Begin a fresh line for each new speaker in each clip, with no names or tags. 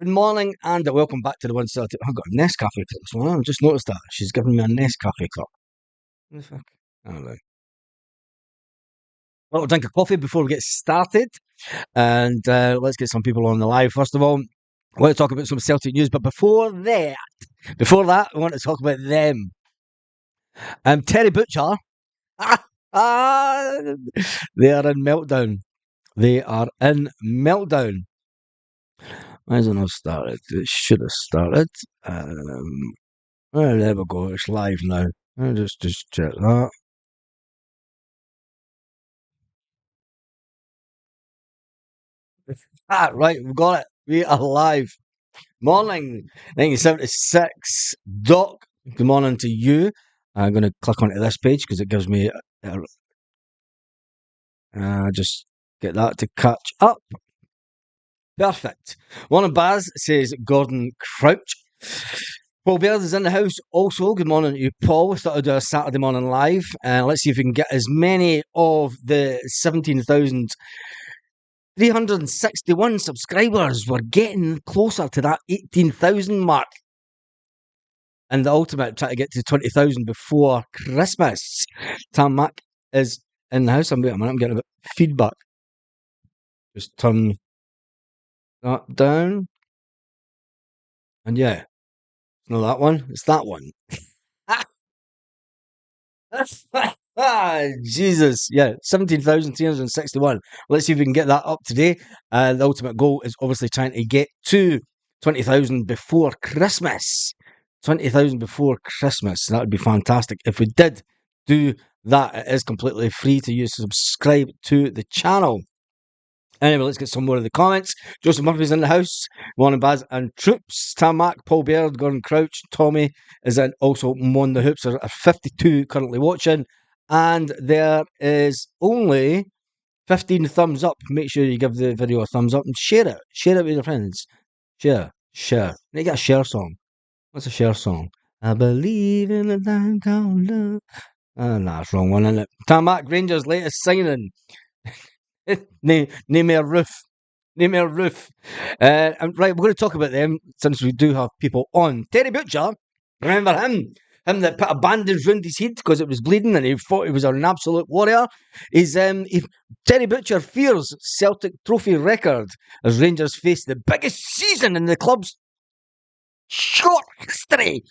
Good morning and welcome back to the One Celtic. I've got a Nescafe cup this morning. I've just noticed that. She's given me a Nescafe cup. What the fuck? I don't know. Well, we'll drink a coffee before we get started. And let's get some people on the live. First of all, I want to talk about some Celtic news. But before that, I want to talk about them. Terry Butcher. They are in meltdown. Why hasn't it started? It should have started. Well, there we go. It's live now. I'll just check that. Right, we've got it. We are live. Morning, 1976. Doc, good morning to you. I'm going to click onto this page because it gives me. Just get that to catch up. Perfect. One of Baz says Gordon Crouch. Paul Baird is in the house also. Good morning to you, Paul. We thought I'd do a Saturday morning live. Let's see if we can get as many of the 17,361 subscribers. We're getting closer to that 18,000 mark. And the ultimate, try to get to 20,000 before Christmas. Tam Mac is in the house. I'm getting a bit of feedback. Just turn that down. And yeah, it's not that one. It's that one. Jesus. Yeah, 17,361. Let's see if we can get that up today. The ultimate goal is obviously trying to get to 20,000 before Christmas. 20,000 before Christmas. That would be fantastic. If we did do that, it is completely free to use. Subscribe to the channel. Anyway, let's get some more of the comments. Joseph Murphy's in the house. Morning, Baz and Troops. Tam Mac, Paul Baird, Gordon Crouch, Tommy is in also on the hoops. There are 52 currently watching. And there is only 15 thumbs up. Make sure you give the video a thumbs up and share it. Share it with your friends. Share. You get a share song. What's a share song? I believe in the time called love. Nah, it's wrong one, isn't it? Tam Mac, Rangers' latest signing. Name me a roof. Right, we're going to talk about them since we do have people on. Terry Butcher, remember him? Him that put a bandage round his head because it was bleeding and he thought he was an absolute warrior. Terry Butcher fears Celtic trophy record as Rangers face the biggest season in the club's short history.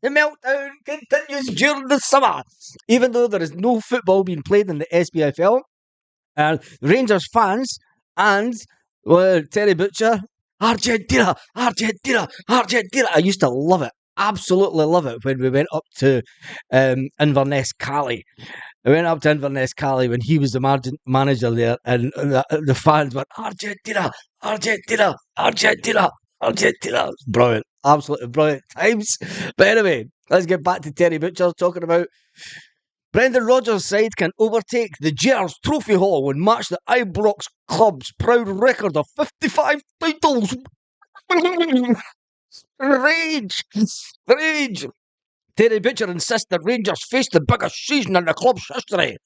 The meltdown continues during the summer, even though there is no football being played in the SPFL. Rangers fans and Terry Butcher, Argentina. I used to love it, absolutely love it when we went up to Inverness Cali. I went up to Inverness Cali when he was the manager there, and the fans were Argentina. Brilliant, absolutely brilliant times. But anyway, let's get back to Terry Butcher talking about Brendan Rodgers' side can overtake the Gers Trophy Hall and match the Ibrox club's proud record of 55 titles. Rage! Terry Butcher insists that Rangers face the biggest season in the club's history,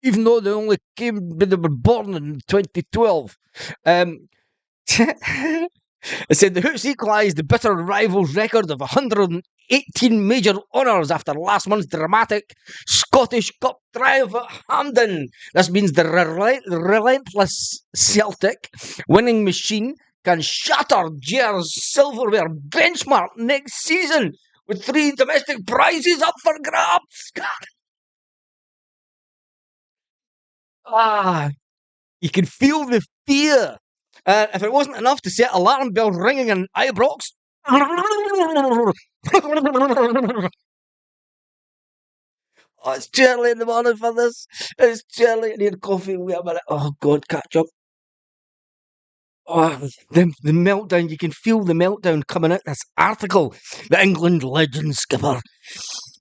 even though they only they were born in 2012. It said the Hoots equalised the bitter rivals' record of 118 major honours after last month's dramatic Scottish Cup triumph at Hampden. This means the relentless Celtic winning machine can shatter Gers' silverware benchmark next season with 3 domestic prizes up for grabs. You can feel the fear. If it wasn't enough to set alarm bells ringing in Ibrox. Oh, it's too early in the morning for this. It's too early. I need coffee. Wait a minute. Oh, God, catch up. Oh, the meltdown. You can feel the meltdown coming out this article. The England legend skipper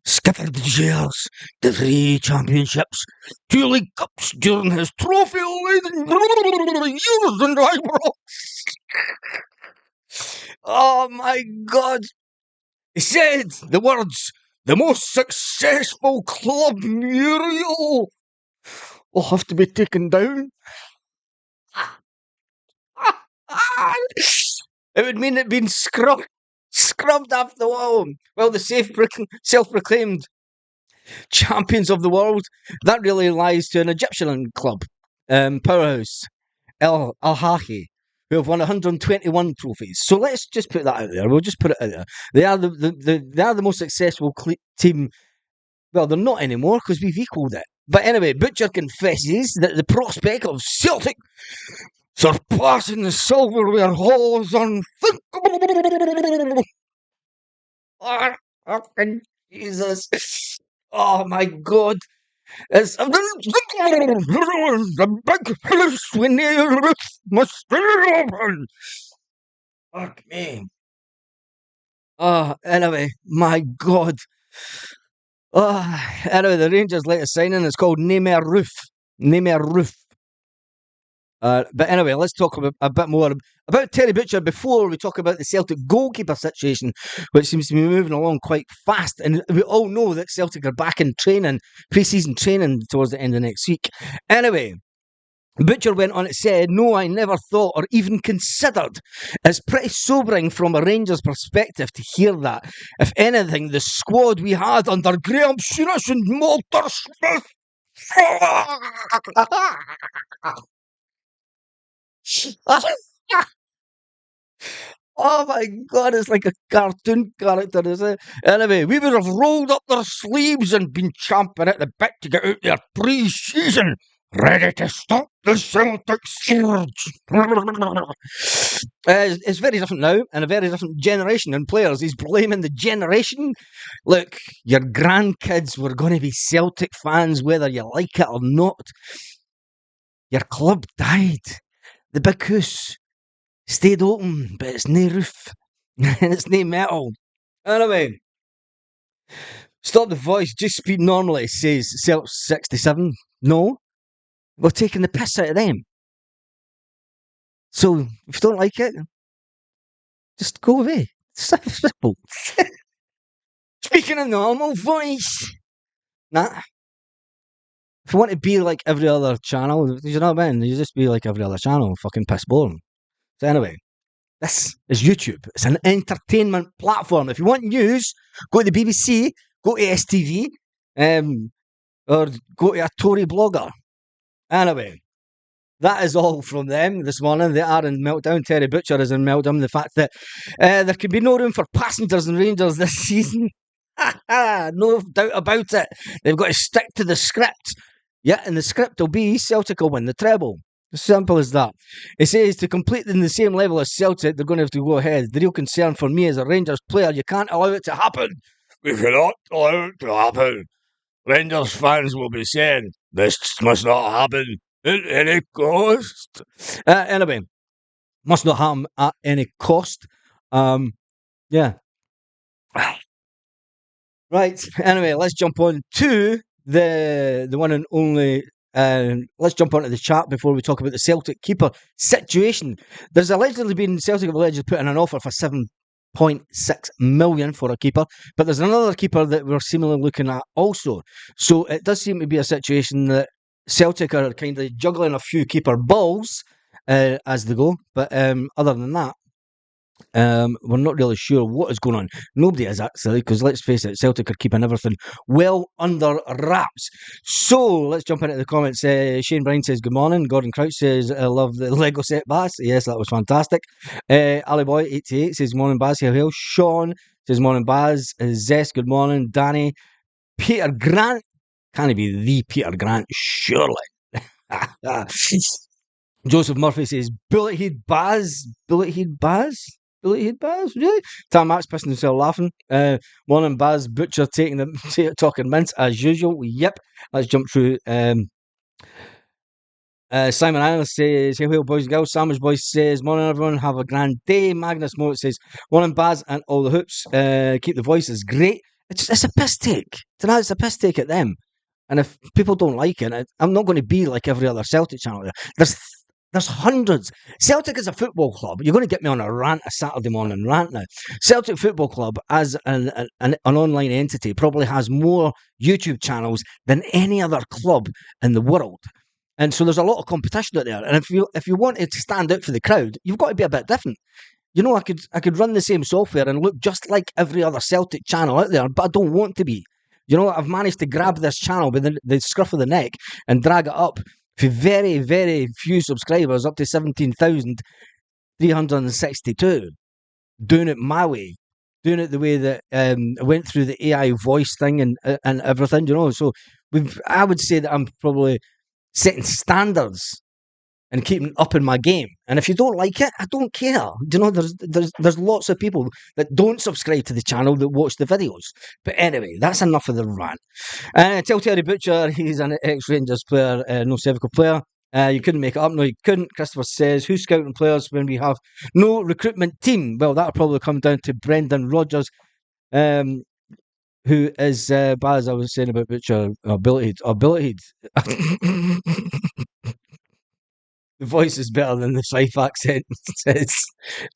skippered the Gers to 3 championships, 2 League Cups during his trophy-laden years in Ibrox. Oh my God. He said the words, the most successful club Muriel will have to be taken down. It would mean it being scrubbed off the wall. Well, the self-proclaimed champions of the world, that really lies to an Egyptian club, powerhouse, Al Hahi, who have won 121 trophies. So let's just put that out there. We'll just put it out there. They are they are the most successful team. Well, they're not anymore because we've equalled it. But anyway, Butcher confesses that the prospect of Celtic surpassing the silverware hall is unthinkable. Oh, fucking Jesus. Oh my God. It's the big house we must stay open. Fuck me. Oh, anyway, my God. Oh, anyway, the Rangers' latest signing is called Neymar Roof. Neymar Roof. But anyway, let's talk a bit more about Terry Butcher before we talk about the Celtic goalkeeper situation, which seems to be moving along quite fast. And we all know that Celtic are back in training, pre-season training towards the end of next week. Anyway, Butcher went on and said, "No, I never thought or even considered." It's pretty sobering from a Rangers perspective to hear that. If anything, the squad we had under Graham Souness and Walter Smith. Oh my God, it's like a cartoon character, is it? Anyway, we would have rolled up their sleeves and been champing at the bit to get out there pre-season, ready to stop the Celtic surge. It's very different now, and a very different generation and players. He's blaming the generation. Look, your grandkids were going to be Celtic fans, whether you like it or not. Your club died. The big house stayed open, but it's no roof. And it's no metal. Anyway, stop the voice, just speak normally, says Celtic 67. No, we're taking the piss out of them. So, if you don't like it, just go away. It's simple. Speaking a normal voice. Nah. If you want to be like every other channel, you know what I mean? You just be like every other channel, fucking piss boring. So anyway, this is YouTube. It's an entertainment platform. If you want news, go to the BBC, go to STV, or go to a Tory blogger. Anyway, that is all from them this morning. They are in meltdown. Terry Butcher is in meltdown. The fact that there can be no room for passengers and Rangers this season. No doubt about it. They've got to stick to the script. Yeah, and the script will be Celtic will win the treble. As simple as that. It says to complete in the same level as Celtic, they're going to have to go ahead. The real concern for me as a Rangers player, you can't allow it to happen. We cannot allow it to happen. Rangers fans will be saying, this must not happen at any cost. Anyway, must not happen at any cost. Yeah. Right. Anyway, let's jump on to the one and only. Let's jump onto the chat before we talk about the Celtic keeper situation. There's allegedly been Celtic have allegedly put in an offer for 7.6 million for a keeper, but there's another keeper that we're seemingly looking at also. So it does seem to be a situation that Celtic are kind of juggling a few keeper balls as they go. But other than that, we're not really sure what is going on. Nobody is actually, because let's face it, Celtic are keeping everything well under wraps. So let's jump into the comments. Shane Bryan says good morning. Gordon Crouch says I love the Lego set Bass. Yes, that was fantastic. Ali Boy 88 says morning Baz. Hail. Sean says morning Baz. Zest, good morning. Danny. Peter Grant. Can he be the Peter Grant? Surely. Joseph Murphy says Bullet Head Baz. Bullet Head Baz? Bullet Head Baz? Really? Tom Max pissing himself laughing. Morning Baz. Butcher taking the talking mints as usual. Yep. Let's jump through. Simon Island says, hey, boys and girls. Sandwich Boy says, morning everyone, have a grand day. Magnus Moat says, morning Baz and all the hoops. Keep the voices great. It's a piss take. Tonight it's a piss take at them. And if people don't like it, I'm not going to be like every other Celtic channel. There's hundreds. Celtic is a football club. You're going to get me on a rant, a Saturday morning rant now. Celtic Football Club, as an online entity, probably has more YouTube channels than any other club in the world. And so there's a lot of competition out there. And if you wanted to stand out for the crowd, you've got to be a bit different. You know, I could run the same software and look just like every other Celtic channel out there, but I don't want to be. You know, I've managed to grab this channel by the scruff of the neck and drag it up for very, very few subscribers, up to 17,362. Doing it my way, doing it the way that I went through the AI voice thing and everything, you know. So I would say that I'm probably setting standards and keeping up in my game. And if you don't like it, I don't care. You know, there's lots of people that don't subscribe to the channel that watch the videos. But anyway, that's enough of the rant. Tell Terry Butcher, he's an ex-Rangers player, no cervical player. You couldn't make it up. No, you couldn't. Christopher says, who's scouting players when we have no recruitment team? Well, that'll probably come down to Brendan Rodgers, who is, as I was saying about Butcher, ability. The voice is better than the Fife accent. Do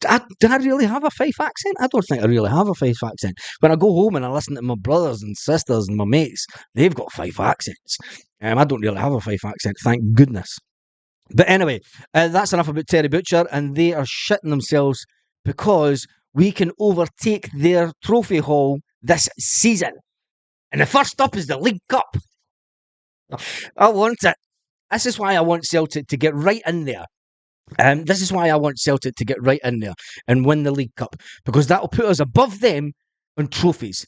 I really have a Fife accent? I don't think I really have a Fife accent. When I go home and I listen to my brothers and sisters and my mates, they've got Fife accents. I don't really have a Fife accent, thank goodness. But anyway, that's enough about Terry Butcher, and they are shitting themselves because we can overtake their trophy haul this season. And the first up is the League Cup. I want it. This is why I want Celtic to get right in there. This is why I want Celtic to get right in there and win the League Cup, because that will put us above them on trophies.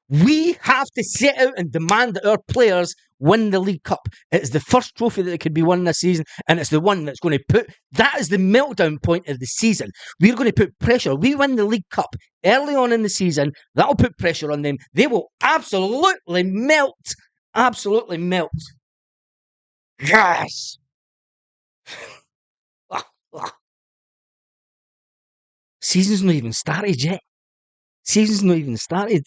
We have to set out and demand that our players win the League Cup. It is the first trophy that could be won this season, and it's the one that's going to put... That is the meltdown point of the season. We're going to put pressure. We win the League Cup early on in the season. That will put pressure on them. They will absolutely melt. Absolutely melt. Yes! Season's not even started yet. Season's not even started.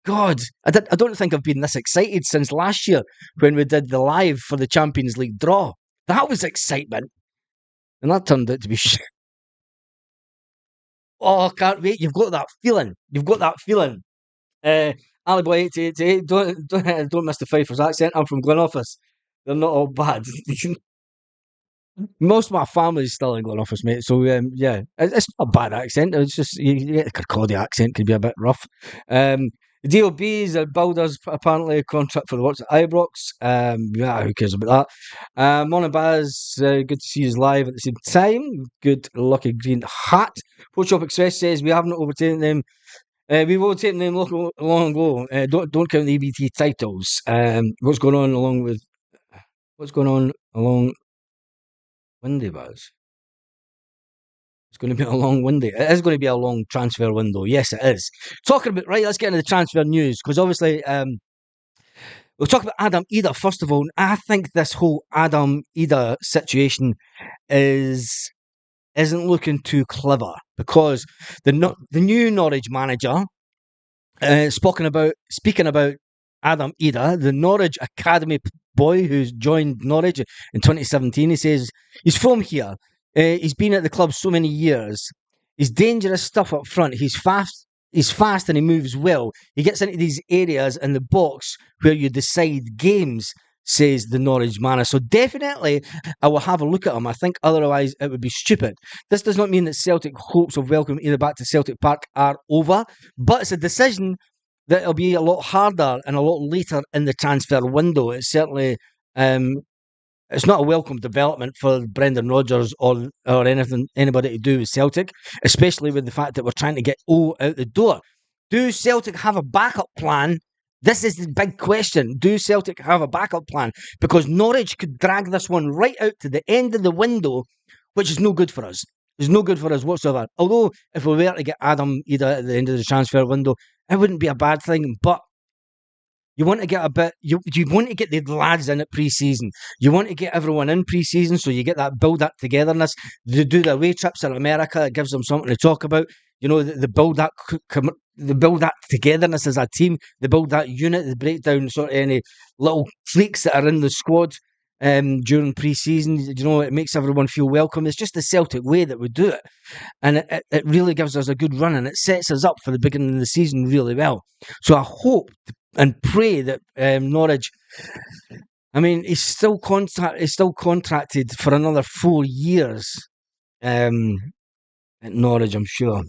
God, I don't think I've been this excited since last year when we did the live for the Champions League draw. That was excitement. And that turned out to be shit. Oh, I can't wait. You've got that feeling. You've got that feeling. Ali Boy 8888, don't miss the Fifers accent. I'm from Glenoffice. They're not all bad. Most of my family is still in Glenoffice, mate. So, yeah, it's not a bad accent. It's just, the Kirkcaldy accent could be a bit rough. DOB's Builders apparently a contract for the works at Ibrox. Yeah, who cares about that? Monabaz, good to see you live at the same time. Good lucky green hat. Photoshop Express says we haven't overtaken them. We've overtaken them long ago. Don't count the EBT titles. What's going on along Windy Buzz? It's going to be a long windy. It is going to be a long transfer window. Yes, it is. Talking about, right, let's get into the transfer news, because obviously we'll talk about Adam Ida first of all. I think this whole Adam Ida situation isn't looking too clever, because the new Norwich manager, speaking about Adam Ida, the Norwich Academy boy who's joined Norwich in 2017. He says he's from here. He's been at the club so many years. He's dangerous stuff up front. He's fast and he moves well. He gets into these areas in the box where you decide games, says the Norwich manager. So definitely I will have a look at him. I think otherwise it would be stupid. This does not mean that Celtic hopes of welcoming Ida back to Celtic Park are over, but it's a decision that it'll be a lot harder and a lot later in the transfer window. It's certainly it's not a welcome development for Brendan Rodgers or anybody to do with Celtic, especially with the fact that we're trying to get O out the door. Do Celtic have a backup plan? This is the big question. Do Celtic have a backup plan? Because Norwich could drag this one right out to the end of the window, which is no good for us. It's no good for us whatsoever. Although, if we were to get Adam Ida at the end of the transfer window, it wouldn't be a bad thing, but you want to get you want to get the lads in at pre-season. You want to get everyone in pre-season so you get that build that togetherness. They do the away trips in America. It gives them something to talk about. You know, they build that togetherness as a team. They build that unit. They break down sort of any little freaks that are in the squad during pre-season. You know, it makes everyone feel welcome. It's just the Celtic way that we do it. And it really gives us a good run, and it sets us up for the beginning of the season really well. So I hope and pray that Norwich I mean, he's still contracted for another 4 years um, at Norwich, I'm sure.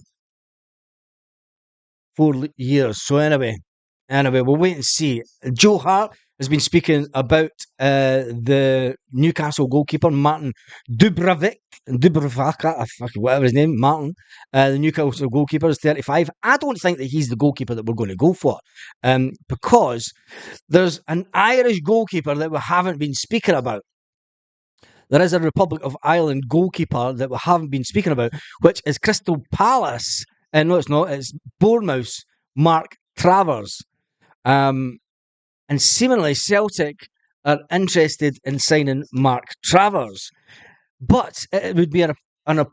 4 years. So anyway, we'll wait and see. Joe Hart has been speaking about the Newcastle goalkeeper Martin Dubravka, whatever his name, Martin. The Newcastle goalkeeper is 35. I don't think that he's the goalkeeper that we're going to go for, because there's an Irish goalkeeper that we haven't been speaking about. There is a Republic of Ireland goalkeeper that we haven't been speaking about, which is Crystal Palace. And no, it's not. It's Bournemouth's Mark Travers. And seemingly Celtic are interested in signing Mark Travers. But it would be around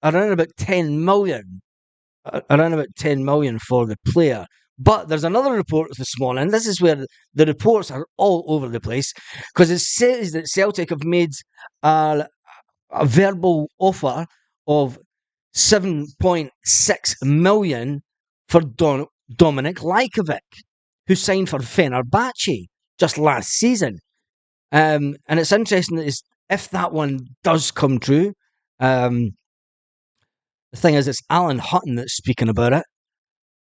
about 10 million. Around about 10 million for the player. But there's another report this morning. This is where the reports are all over the place, because it says that Celtic have made a verbal offer of 7.6 million for Dominic Lajkovic, who signed for Fenerbahce just last season. And it's interesting that if that one does come true, the thing is, it's Alan Hutton that's speaking about it.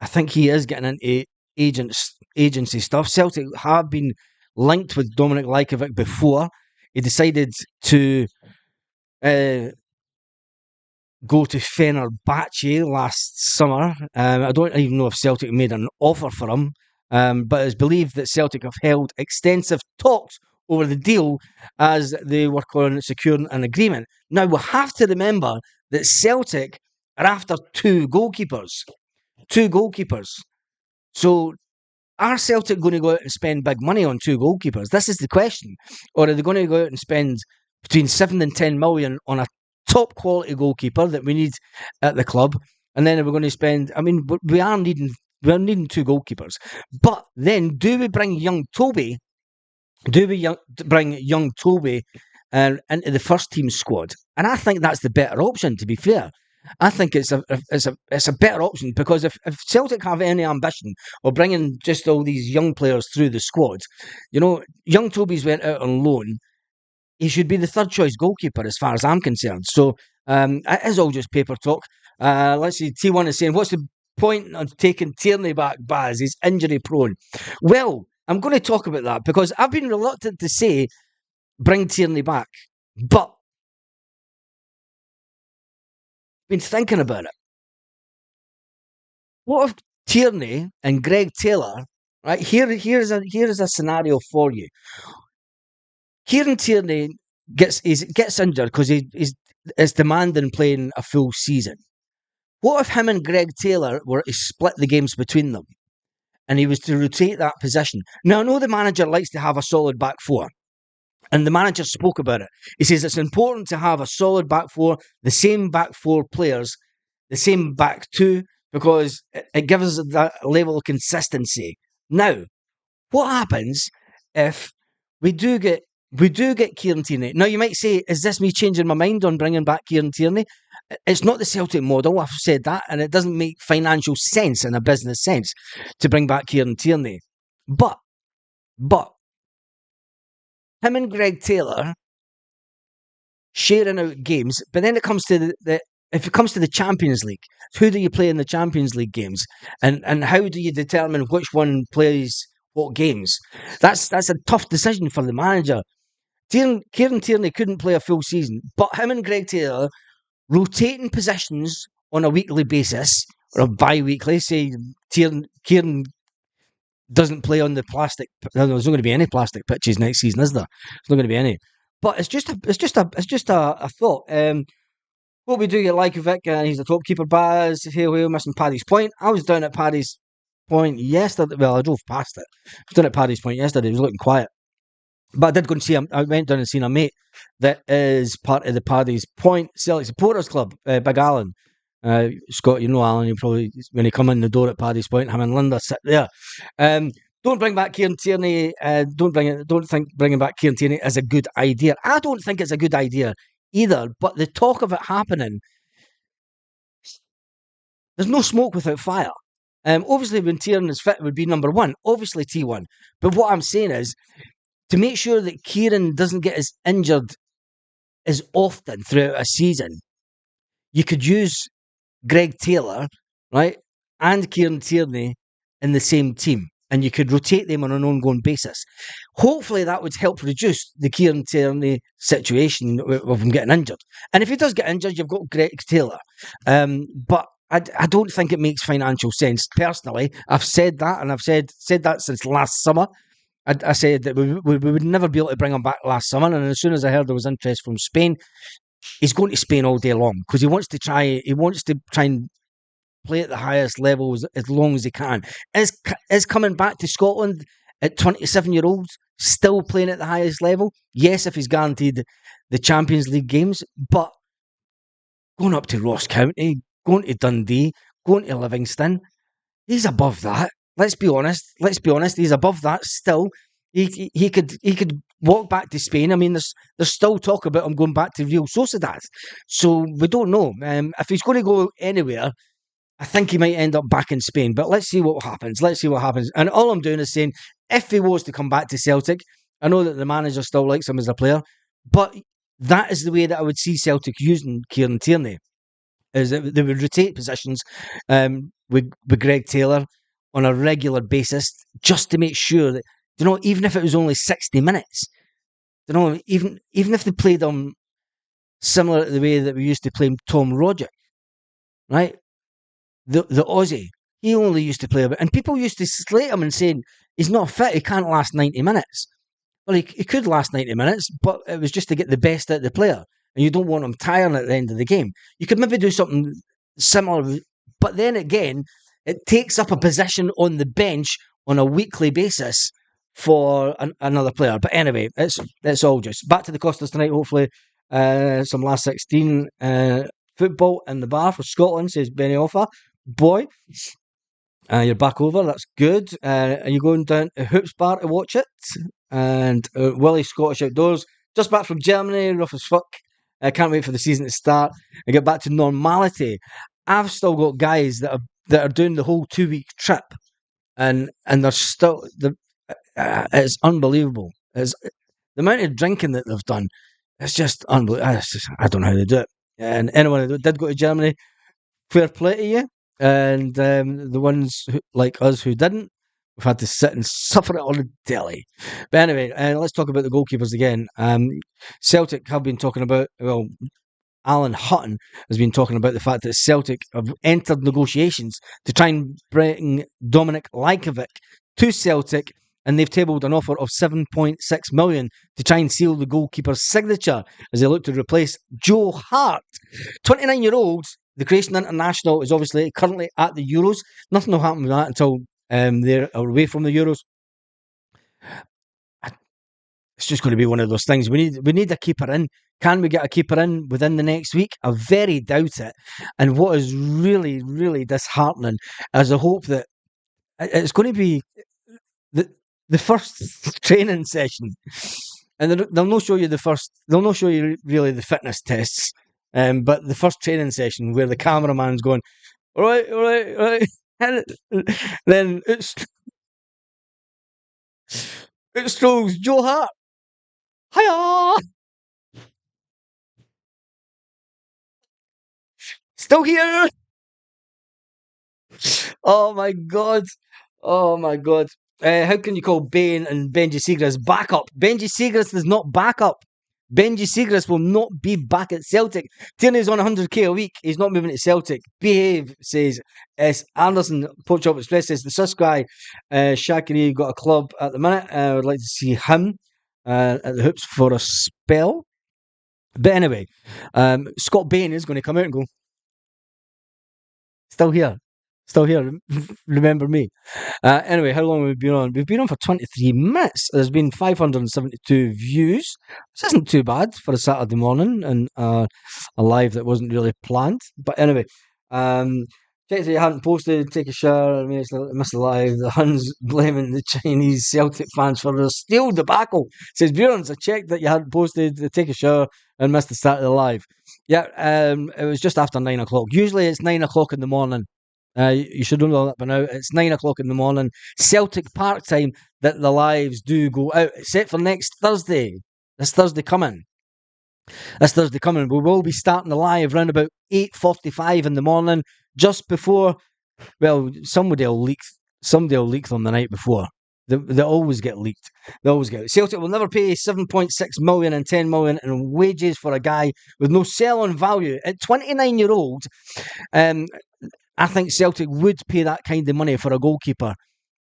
I think he is getting into agency stuff. Celtic have been linked with Dominic Lajkovic before. He decided to go to Fenerbahce last summer. I don't even know if Celtic made an offer for him, but it's believed that Celtic have held extensive talks over the deal as they work on securing an agreement. Now, we have to remember that Celtic are after two goalkeepers. So are Celtic going to go out and spend big money on two goalkeepers? This is the question. Or are they going to go out and spend between 7 and 10 million on a top quality goalkeeper that we need at the club? And then we're going to spend, I mean, we're needing two goalkeepers. But then do we bring young Toby? Bring young Toby into the first team squad? And I think that's the better option, to be fair. I think it's a better option, because if Celtic have any ambition of bringing just all these young players through the squad, young Toby's went out on loan. He should be the third choice goalkeeper as far as I'm concerned. So it is all just paper talk. Let's see. T1 is saying, what's the point of taking Tierney back, Baz? He's injury prone. Well, I'm going to talk about that, because I've been reluctant to say bring Tierney back, but been thinking about it. What if Tierney and Greg Taylor, right? Here's a scenario for you. Kieran Tierney gets injured because he's demanding playing a full season. What if him and Greg Taylor were to split the games between them, and he was to rotate that position? Now, I know the manager likes to have a solid back four, and the manager spoke about it. He says it's important to have a solid back four, the same back four players, the same back two, because it gives us that level of consistency. Now, what happens if we do get Kieran Tierney? Now, you might say, is this me changing my mind on bringing back Kieran Tierney? It's not the Celtic model, I've said that, and it doesn't make financial sense in a business sense to bring back Kieran Tierney. But him and Greg Taylor sharing out games, but then it comes to if it comes to the Champions League, who do you play in the Champions League games, and how do you determine which one plays what games? That's a tough decision for the manager. Kieran Tierney couldn't play a full season, but him and Greg Taylor rotating positions on a weekly basis or a bi-weekly. Say Kieran doesn't play on the plastic. There's not going to be any plastic pitches next season, is there? There's not going to be any. But it's just a thought. What we do get Lajkovic, and he's the top keeper. Baz, here missing Paddy's Point. I was down at Paddy's Point yesterday. Well, I drove past it. I was down at Paddy's Point yesterday. It was looking quiet. But I did go and see him. I went down and seen a mate that is part of the Paddy's Point Celtic Supporters Club, Big Alan. Scott, you know Alan, you probably, when you come in the door at Paddy's Point, him and Linda sit there. Don't bring back Kieran Tierney. Don't think bringing back Kieran Tierney is a good idea. I don't think it's a good idea either. But the talk of it happening, there's no smoke without fire. Obviously, when Tierney is fit, it would be number one. Obviously, T1. But what I'm saying is, to make sure that Kieran doesn't get as injured as often throughout a season, you could use Greg Taylor, right, and Kieran Tierney in the same team, and you could rotate them on an ongoing basis. Hopefully, that would help reduce the Kieran Tierney situation of him getting injured. And if he does get injured, you've got Greg Taylor. But I don't think it makes financial sense. Personally, I've said that, and I've said that since last summer. I said that we would never be able to bring him back last summer, and as soon as I heard there was interest from Spain, he's going to Spain all day long because he wants to try and play at the highest level as long as he can. Is coming back to Scotland at 27-year-olds still playing at the highest level? Yes, if he's guaranteed the Champions League games, but going up to Ross County, going to Dundee, going to Livingston, he's above that. Let's be honest. He's above that still. He could walk back to Spain. I mean, there's still talk about him going back to Real Sociedad. So we don't know. If he's going to go anywhere, I think he might end up back in Spain. But let's see what happens. And all I'm doing is saying, if he was to come back to Celtic, I know that the manager still likes him as a player, but that is the way that I would see Celtic using Kieran Tierney. Is that they would rotate positions with Greg Taylor on a regular basis, just to make sure that, even if it was only 60 minutes, even if they played him similar to the way that we used to play Tom Rogic, right? The Aussie, he only used to play a bit, and people used to slate him and saying he's not fit, he can't last 90 minutes. Well, he could last 90 minutes, but it was just to get the best out of the player, and you don't want him tiring at the end of the game. You could maybe do something similar, but then again, it takes up a position on the bench on a weekly basis for another player. But anyway, it's all just back to the Costas tonight. Hopefully, some last 16 football in the bar for Scotland, says Benny Offa. Boy, you're back over. That's good. Are you going down to Hoops Bar to watch it? And Willie Scottish Outdoors, just back from Germany, rough as fuck. I can't wait for the season to start and get back to normality. I've still got guys that are doing the whole 2-week trip, and they're still it's unbelievable. It's the amount of drinking that they've done. It's just unbelievable. I don't know how they do it. And anyone that did go to Germany, fair play to you. And the ones like us who didn't, we've had to sit and suffer it on the telly. But anyway, let's talk about the goalkeepers again. Celtic have been talking about, Alan Hutton has been talking about the fact that Celtic have entered negotiations to try and bring Dominic Lajkovic to Celtic, and they've tabled an offer of 7.6 million to try and seal the goalkeeper's signature as they look to replace Joe Hart. 29-year-old, the Croatian international, is obviously currently at the Euros. Nothing will happen with that until they're away from the Euros. It's just going to be one of those things. We need a keeper in. Can we get a keeper in within the next week? I very doubt it. And what is really, really disheartening is I hope that it's going to be the first training session, and they'll not show you the first. They'll not show you really the fitness tests, but the first training session where the cameraman's going, all right, and then it strolls Joe Hart. Hiya! Still here! Oh my god! How can you call Bain and Benji Siegrist backup? Benji Siegrist is not backup. Benji Siegrist will not be back at Celtic. Tierney's on 100k a week. He's not moving to Celtic. Behave, says S. Anderson. Pork Chop Express says the sus guy, Shaqiri, got a club at the minute. I would like to see him at the Hoops for a spell. But anyway, Scott Bain is going to come out and go, still here. Remember me. Anyway, how long have we been on? We've been on for 23 minutes. There's been 572 views, which isn't too bad for a Saturday morning and a live that wasn't really planned. But anyway, check that you hadn't posted, take a shower, missed the live. The Huns blaming the Chinese Celtic fans for their steel debacle. Says, Bjorns, I checked that you hadn't posted, take a shower and missed the start of the live. Yeah, it was just after 9 o'clock. Usually it's 9 o'clock in the morning. You should know that by now. It's 9 o'clock in the morning, Celtic Park time, that the lives do go out, except for next Thursday. This Thursday coming. We will be starting the live around about 8:45 in the morning, just before. Well, Somebody will leak them the night before. They always get leaked. They always get. Celtic will never pay 7.6 million and 10 million in wages for a guy with no sell-on value. At 29-year-old, I think Celtic would pay that kind of money for a goalkeeper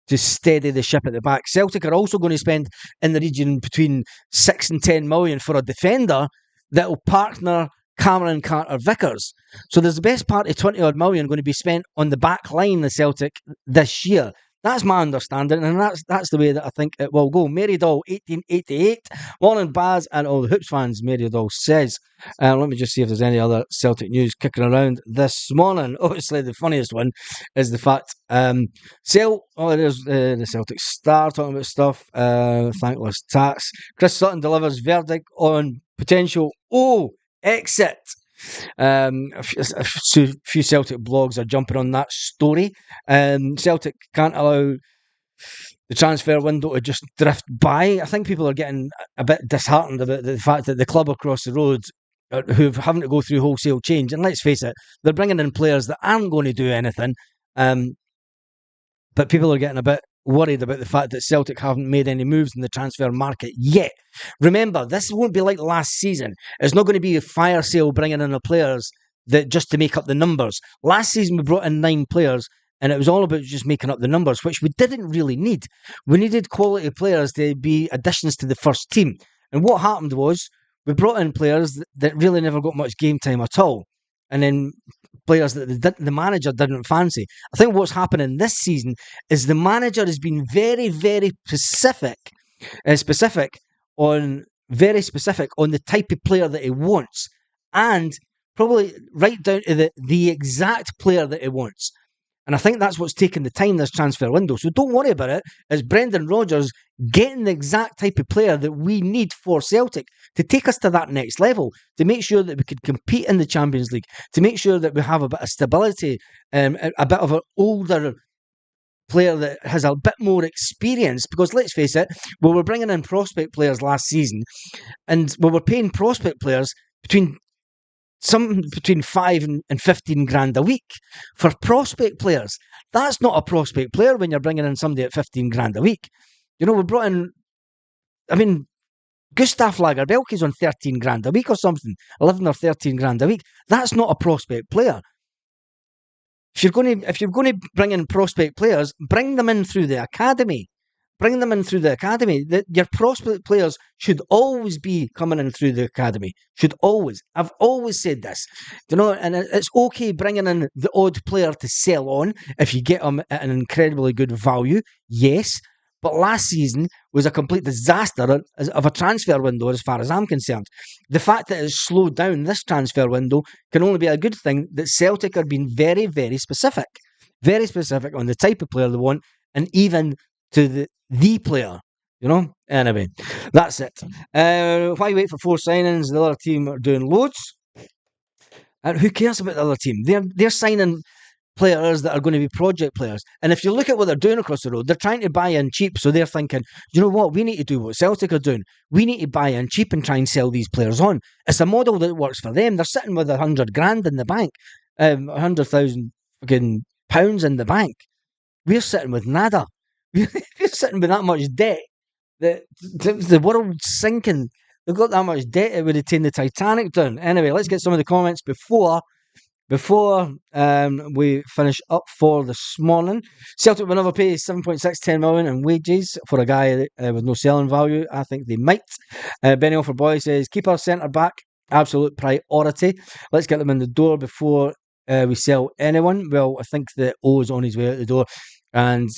to steady the ship at the back. Celtic are also going to spend in the region between 6 and 10 million for a defender that will partner Cameron Carter-Vickers. So there's the best part of 20 odd million going to be spent on the back line of Celtic this year. That's my understanding, and that's the way that I think it will go. Mary Doll, 1888. Morning, Baz, and all the Hoops fans, Mary Doll says. Let me just see if there's any other Celtic news kicking around this morning. Obviously, the funniest one is the fact there's the Celtic Star talking about stuff. Thankless tax. Chris Sutton delivers verdict on potential exit. A few Celtic blogs are jumping on that story. Celtic can't allow the transfer window to just drift by. I think people are getting a bit disheartened about the fact that the club across the road, who are having to go through wholesale change, and let's face it, they're bringing in players that aren't going to do anything. But people are getting a bit worried about the fact that Celtic haven't made any moves in the transfer market yet. Remember, this won't be like last season. It's not going to be a fire sale bringing in the players that just to make up the numbers. Last season we brought in 9 players and it was all about just making up the numbers, which we didn't really need. We needed quality players to be additions to the first team. And what happened was we brought in players that really never got much game time at all. And then players that the manager didn't fancy. I think what's happening this season is the manager has been very, very specific on the type of player that he wants, and probably right down to the exact player that he wants. And I think that's what's taking the time this transfer window. So don't worry about it. It's Brendan Rodgers getting the exact type of player that we need for Celtic to take us to that next level, to make sure that we could compete in the Champions League, to make sure that we have a bit of stability, a bit of an older player that has a bit more experience. Because let's face it, we were bringing in prospect players last season, and we were paying prospect players between 5 and 15 grand a week for prospect players. That's not a prospect player when you're bringing in somebody at 15 grand a week. You know, we brought in, Gustav Lagerbielke's on 13 grand a week or something, 11 or 13 grand a week. That's not a prospect player. If you're going to bring in prospect players, bring them in through the academy. Your prospect players should always be coming in through the academy. Should always. I've always said this. You know, and it's okay bringing in the odd player to sell on if you get them at an incredibly good value. Yes. But last season was a complete disaster of a transfer window as far as I'm concerned. The fact that it's slowed down this transfer window can only be a good thing, that Celtic are being very, very specific. Very specific on the type of player they want, and even to the player, you know. Anyway, that's it. Why wait for 4 signings? The other team are doing loads. And who cares about the other team? They're signing players that are going to be project players. And if you look at what they're doing across the road, they're trying to buy in cheap. So they're thinking, you know what, we need to do what Celtic are doing. We need to buy in cheap and try and sell these players on. It's a model that works for them. They're sitting with 100 grand in the bank, 100,000 fucking pounds in the bank. We're sitting with nada. We're sitting with that much debt that the world's sinking. They've got that much debt, it would have taken the Titanic down. Anyway, let's get some of the comments before we finish up for this morning. Celtic will never pay 7.610 million in wages for a guy with no selling value. I think they might. Benny Offerboy says, keeper, centre back, absolute priority. Let's get them in the door before we sell anyone. Well, I think that O is on his way out the door. And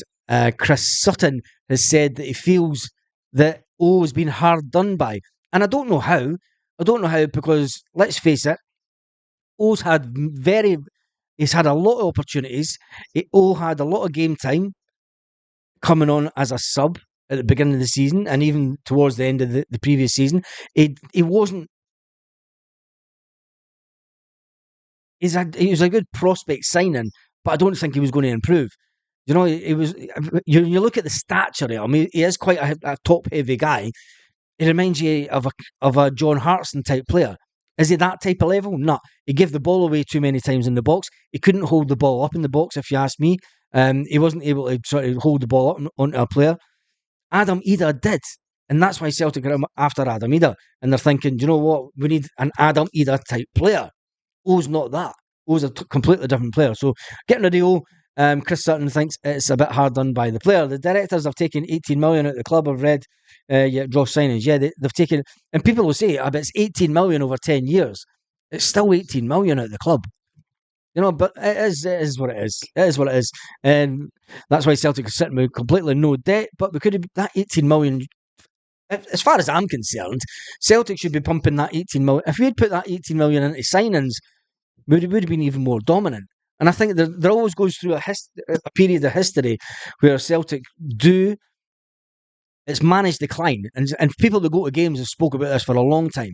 Chris Sutton has said that he feels that O has been hard done by. And I don't know how. Because, let's face it, he's had a lot of opportunities. O had a lot of game time coming on as a sub at the beginning of the season, and even towards the end of the previous season. He wasn't. He was a good prospect signing, but I don't think he was going to improve. You know, he was. You look at the stature of him. He is quite a top-heavy guy. He reminds you of a John Hartson type player. Is he that type of level? No. He gave the ball away too many times in the box. He couldn't hold the ball up in the box, if you ask me. He wasn't able to sort of hold the ball up onto a player. Adam Ida did. And that's why Celtic are after Adam Ida. And they're thinking, you know what? We need an Adam Ida type player. O's not that. O's a completely different player. So getting rid of O, Chris Sutton thinks it's a bit hard done by the player. The directors have taken 18 million out of the club. I've read draw signings. Yeah, they've taken, and people will say, but it's 18 million over 10 years. It's still 18 million out of the club. You know, but it is what it is. It is what it is. And that's why Celtic are sitting with completely no debt. But we could have that 18 million. As far as I'm concerned, Celtic should be pumping that 18 million. If we had put that 18 million into signings, we would have been even more dominant. And I think there always goes through a period of history where Celtic do. It's managed decline, and people that go to games have spoke about this for a long time.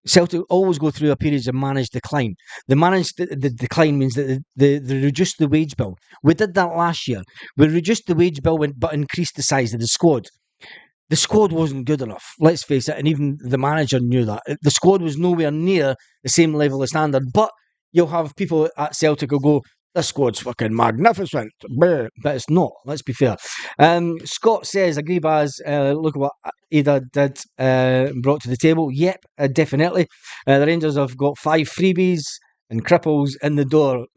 Celtic always go through a period of managed decline. The managed the decline means that they reduced the wage bill. We did that last year. We reduced the wage bill but increased the size of the squad. The squad wasn't good enough, let's face it, and even the manager knew that. The squad was nowhere near the same level of standard, but you'll have people at Celtic who go, this squad's fucking magnificent, but it's not, let's be fair. Scott says, agree Baz, look at what Ada did brought to the table. Yep, definitely. The Rangers have got 5 freebies and cripples in the door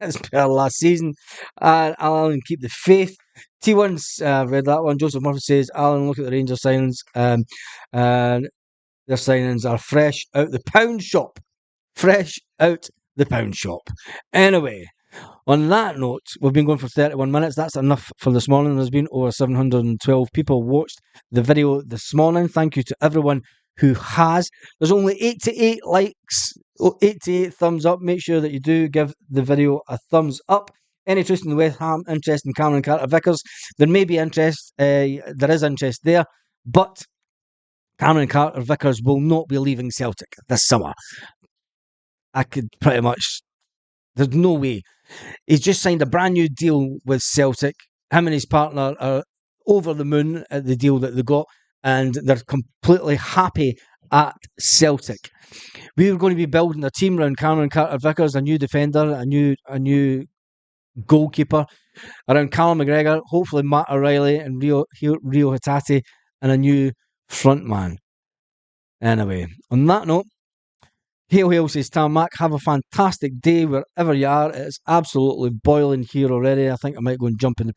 as per last season. Alan, keep the faith. T1's read that one. Joseph Murphy says, Alan, look at the Rangers signings. And their signings are fresh out the pound shop. Fresh out the pound shop. Anyway, on that note, we've been going for 31 minutes. That's enough for this morning. There's been over 712 people watched the video this morning. Thank you to everyone who has. There's only 88 likes, 88 thumbs up. Make sure that you do give the video a thumbs up. Any interest in the West Ham, interest in Cameron Carter-Vickers? There may be interest. There is interest there, but Cameron Carter-Vickers will not be leaving Celtic this summer. I could pretty much. There's no way. He's just signed a brand new deal with Celtic. Him and his partner are over the moon at the deal that they got, and they're completely happy at Celtic. We were going to be building a team around Cameron Carter-Vickers, a new defender, a new goalkeeper, around Callum McGregor, hopefully Matt O'Reilly and Rio Hatate, and a new front man. Anyway, on that note, Hail, says Mac, have a fantastic day wherever you are. It's absolutely boiling here already. I think I might go and jump in the